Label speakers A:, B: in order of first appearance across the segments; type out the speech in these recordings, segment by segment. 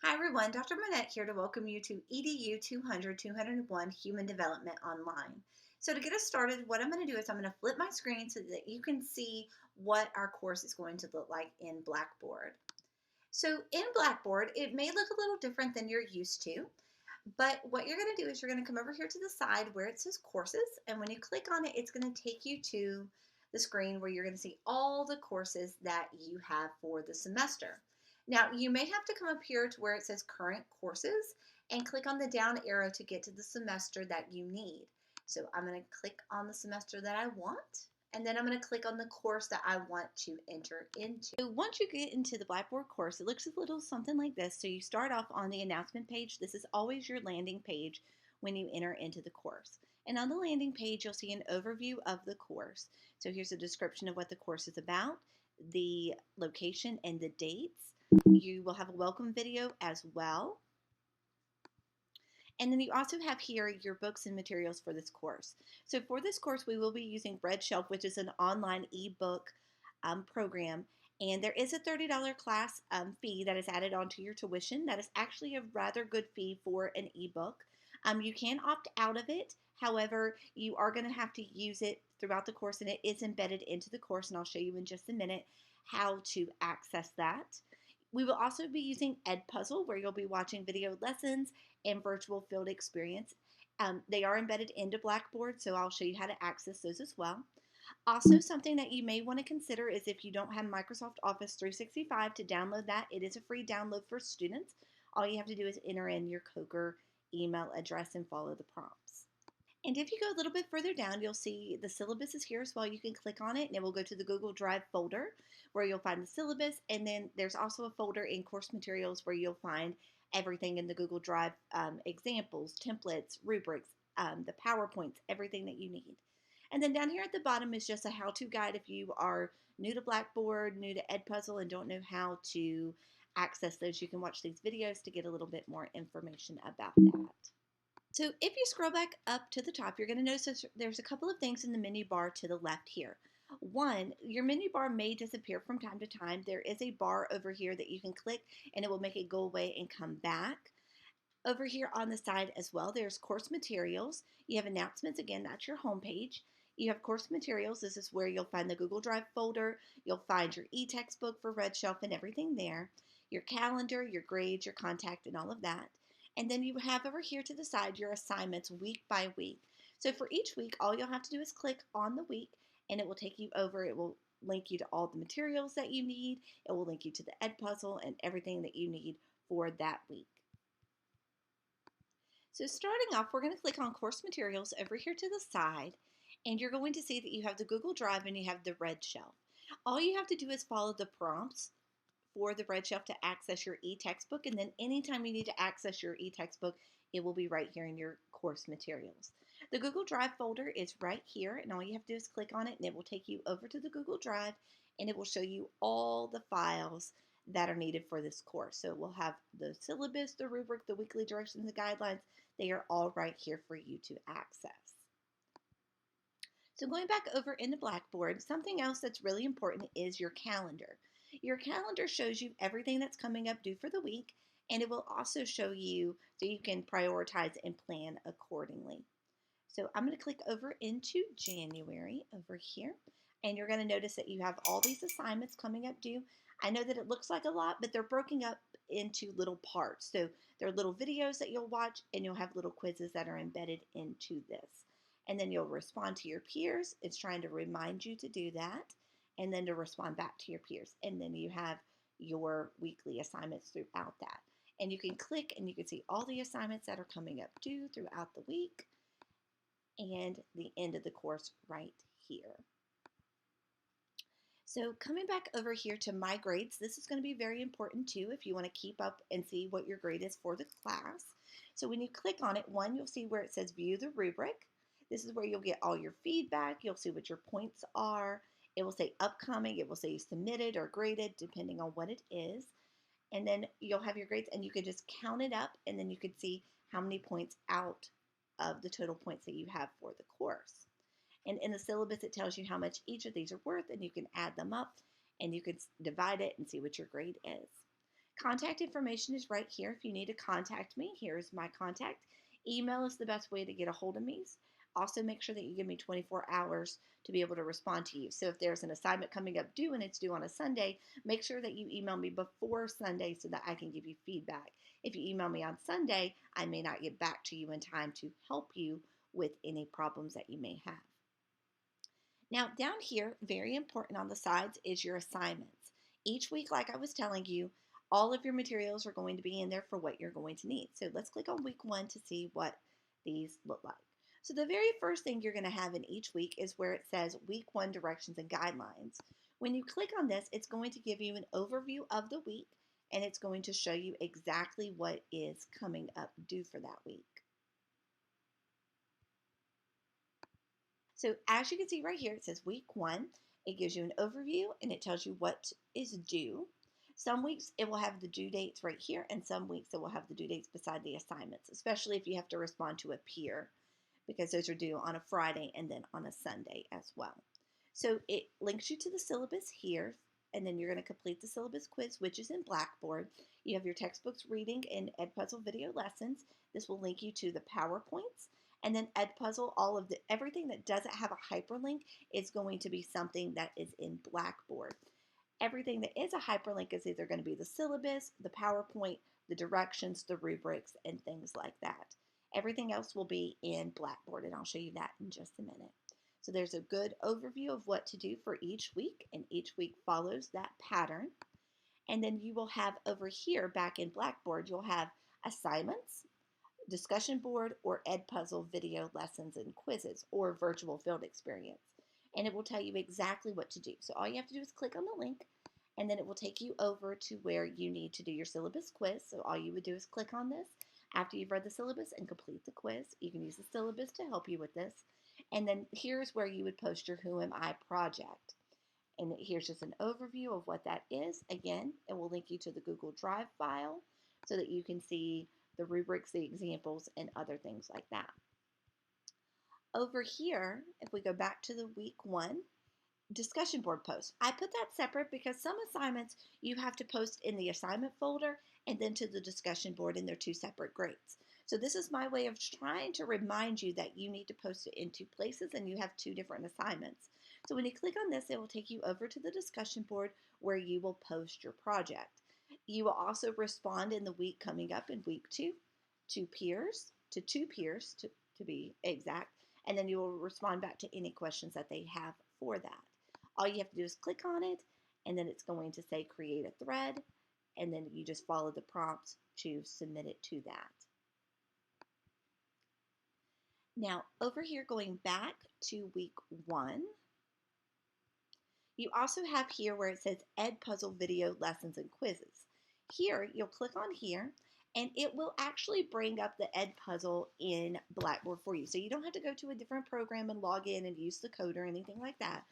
A: Hi everyone, Dr. Monette here to welcome you to EDU 200-201 Human Development Online. So to get us started, what I'm going to do is I'm going to flip my screen so that you can see what our course is going to look like in Blackboard. So in Blackboard, it may look a little different than you're used to, but what you're going to do is you're going to come over here to the side where it says courses, and when you click on it, it's going to take you to the screen where you're going to see all the courses that you have for the semester. Now, you may have to come up here to where it says current courses and click on the down arrow to get to the semester that you need. So I'm going to click on the semester that I want, and then I'm going to click on the course that I want to enter into. So once you get into the Blackboard course, it looks a little something like this. So you start off on the announcement page. This is always your landing page when you enter into the course. And on the landing page, you'll see an overview of the course. So here's a description of what the course is about, the location and the dates. You will have a welcome video as well. And then you also have here your books and materials for this course. So for this course, we will be using RedShelf, which is an online ebook program. And there is a $30 class fee that is added onto your tuition. That is actually a rather good fee for an ebook. You can opt out of it. However, you are going to have to use it throughout the course, and it is embedded into the course. And I'll show you in just a minute how to access that. We will also be using Edpuzzle, where you'll be watching video lessons and virtual field experience. They are embedded into Blackboard, so I'll show you how to access those as well. Also, something that you may want to consider is if you don't have Microsoft Office 365 to download that, it is a free download for students. All you have to do is enter in your Coker email address and follow the prompts. And if you go a little bit further down, you'll see the syllabus is here as well. You can click on it and it will go to the Google Drive folder where you'll find the syllabus. And then there's also a folder in course materials where you'll find everything in the Google Drive, examples, templates, rubrics, the PowerPoints, everything that you need. And then down here at the bottom is just a how-to guide if you are new to Blackboard, new to Edpuzzle, and don't know how to access those. You can watch these videos to get a little bit more information about that. So if you scroll back up to the top, you're going to notice there's a couple of things in the menu bar to the left here. One, your menu bar may disappear from time to time. There is a bar over here that you can click and it will make it go away and come back. Over here on the side as well, there's course materials. You have announcements. Again, that's your home page. You have course materials. This is where you'll find the Google Drive folder. You'll find your e-textbook for RedShelf and everything there. Your calendar, your grades, your contact, and all of that. And then you have over here to the side your assignments week by week. So for each week, all you'll have to do is click on the week and it will take you over. It will link you to all the materials that you need. It will link you to the Edpuzzle and everything that you need for that week. So starting off, we're going to click on course materials over here to the side, and you're going to see that you have the Google Drive and you have the RedShelf. All you have to do is follow the prompts for the RedShelf to access your e-textbook, and then anytime you need to access your e-textbook, it will be right here in your course materials. The Google Drive folder is right here, and all you have to do is click on it, and it will take you over to the Google Drive, and it will show you all the files that are needed for this course. So we'll have the syllabus, the rubric, the weekly directions, the guidelines. They are all right here for you to access. So going back over into Blackboard, something else that's really important is your calendar. Your calendar shows you everything that's coming up due for the week, and it will also show you so you can prioritize and plan accordingly. So I'm going to click over into January over here, and you're going to notice that you have all these assignments coming up due. I know that it looks like a lot, but they're broken up into little parts. So there are little videos that you'll watch, and you'll have little quizzes that are embedded into this. And then you'll respond to your peers. It's trying to remind you to do that, and then to respond back to your peers. And then you have your weekly assignments throughout that. And you can click and you can see all the assignments that are coming up due throughout the week and the end of the course right here. So coming back over here to My Grades, this is going to be very important too if you want to keep up and see what your grade is for the class. So when you click on it, one, you'll see where it says View the Rubric. This is where you'll get all your feedback. You'll see what your points are. It will say upcoming. It will say submitted or graded, depending on what it is. And then you'll have your grades, and you can just count it up, and then you can see how many points out of the total points that you have for the course. And in the syllabus, it tells you how much each of these are worth, and you can add them up, and you can divide it and see what your grade is. Contact information is right here. If you need to contact me, here's my contact. Email is the best way to get a hold of me. Also, make sure that you give me 24 hours to be able to respond to you. So if there's an assignment coming up due and it's due on a Sunday, make sure that you email me before Sunday so that I can give you feedback. If you email me on Sunday, I may not get back to you in time to help you with any problems that you may have. Now, down here, very important on the sides, is your assignments. Each week, like I was telling you, all of your materials are going to be in there for what you're going to need. So let's click on week 1 to see what these look like. So the very first thing you're going to have in each week is where it says week 1 directions and guidelines. When you click on this, it's going to give you an overview of the week, and it's going to show you exactly what is coming up due for that week. So as you can see right here, it says week 1. It gives you an overview and it tells you what is due. Some weeks it will have the due dates right here, and some weeks it will have the due dates beside the assignments, especially if you have to respond to a peer, because those are due on a Friday and then on a Sunday as well. So it links you to the syllabus here, and then you're going to complete the syllabus quiz, which is in Blackboard. You have your textbooks, reading, and Edpuzzle video lessons. This will link you to the PowerPoints. And then Edpuzzle, everything that doesn't have a hyperlink is going to be something that is in Blackboard. Everything that is a hyperlink is either going to be the syllabus, the PowerPoint, the directions, the rubrics, and things like that. Everything else will be in Blackboard, and I'll show you that in just a minute. So there's a good overview of what to do for each week, and each week follows that pattern. And then you will have over here, back in Blackboard, you'll have assignments, discussion board, or Edpuzzle video lessons and quizzes, or virtual field experience. And it will tell you exactly what to do. So all you have to do is click on the link, and then it will take you over to where you need to do your syllabus quiz. So all you would do is click on this after you've read the syllabus and complete the quiz. You can use the syllabus to help you with this. And then here's where you would post your Who Am I project. And here's just an overview of what that is. Again, it will link you to the Google Drive file so that you can see the rubrics, the examples, and other things like that. Over here, if we go back to the week 1, discussion board post. I put that separate because some assignments you have to post in the assignment folder and then to the discussion board, and they're 2 separate grades. So this is my way of trying to remind you that you need to post it in 2 places and you have 2 different assignments. So when you click on this, it will take you over to the discussion board where you will post your project. You will also respond in the week coming up in week 2 to 2 peers to be exact, and then you will respond back to any questions that they have for that. All you have to do is click on it, and then it's going to say create a thread, and then you just follow the prompts to submit it to that. Now, over here, going back to week 1, you also have here where it says Edpuzzle video lessons and quizzes. Here, you'll click on here, and it will actually bring up the Edpuzzle in Blackboard for you. So you don't have to go to a different program and log in and use the code or anything like that.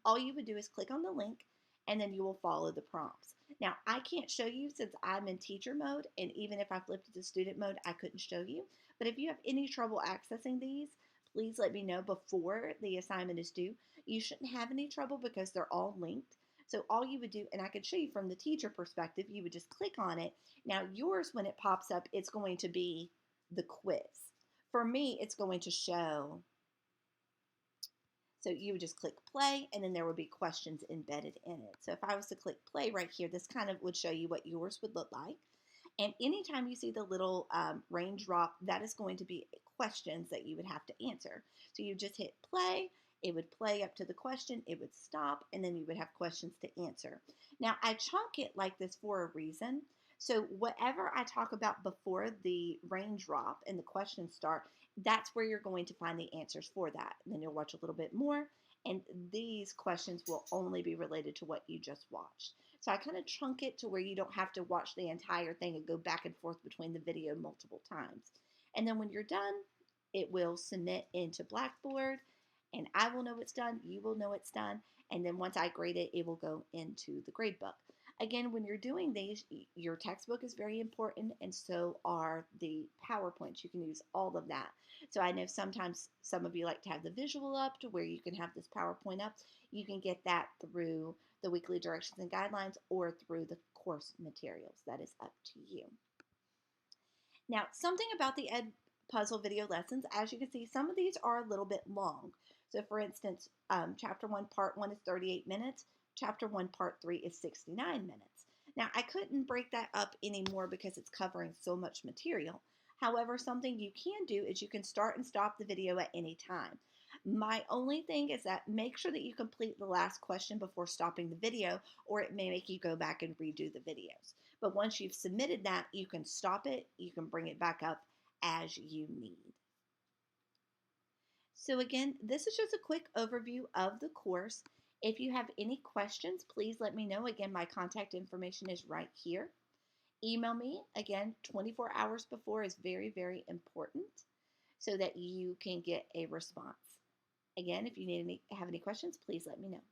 A: All you would do is click on the link, and then you will follow the prompts. Now, I can't show you since I'm in teacher mode, and even if I flipped it to student mode, I couldn't show you. But if you have any trouble accessing these, please let me know before the assignment is due. You shouldn't have any trouble because they're all linked. So all you would do, and I can show you from the teacher perspective, you would just click on it. Now yours, when it pops up, it's going to be the quiz. For me, it's going to show, so you would just click play, and then there would be questions embedded in it. So if I was to click play right here, this kind of would show you what yours would look like. And anytime you see the little raindrop, that is going to be questions that you would have to answer. So you just hit play, it would play up to the question, it would stop, and then you would have questions to answer. Now, I chunk it like this for a reason. So whatever I talk about before the raindrop and the questions start, that's where you're going to find the answers for that. And then you'll watch a little bit more, and these questions will only be related to what you just watched. So I kind of chunk it to where you don't have to watch the entire thing and go back and forth between the video multiple times. And then when you're done, it will submit into Blackboard, and I will know it's done, you will know it's done, and then once I grade it, it will go into the grade book. Again, when you're doing these, your textbook is very important, and so are the PowerPoints. You can use all of that. So I know sometimes some of you like to have the visual up to where you can have this PowerPoint up. You can get that through the weekly directions and guidelines or through the course materials. That is up to you. Now, something about the Ed Puzzle video lessons, as you can see, some of these are a little bit long. So for instance, Chapter 1, Part 1 is 38 minutes. Chapter 1, Part 3 is 69 minutes. Now, I couldn't break that up anymore because it's covering so much material. However, something you can do is you can start and stop the video at any time. My only thing is that make sure that you complete the last question before stopping the video, or it may make you go back and redo the videos. But once you've submitted that, you can stop it, you can bring it back up as you need. So again, this is just a quick overview of the course. If you have any questions, please let me know. Again, my contact information is right here. Email me. Again, 24 hours before is very, very important so that you can get a response. Again, if you have any questions, please let me know.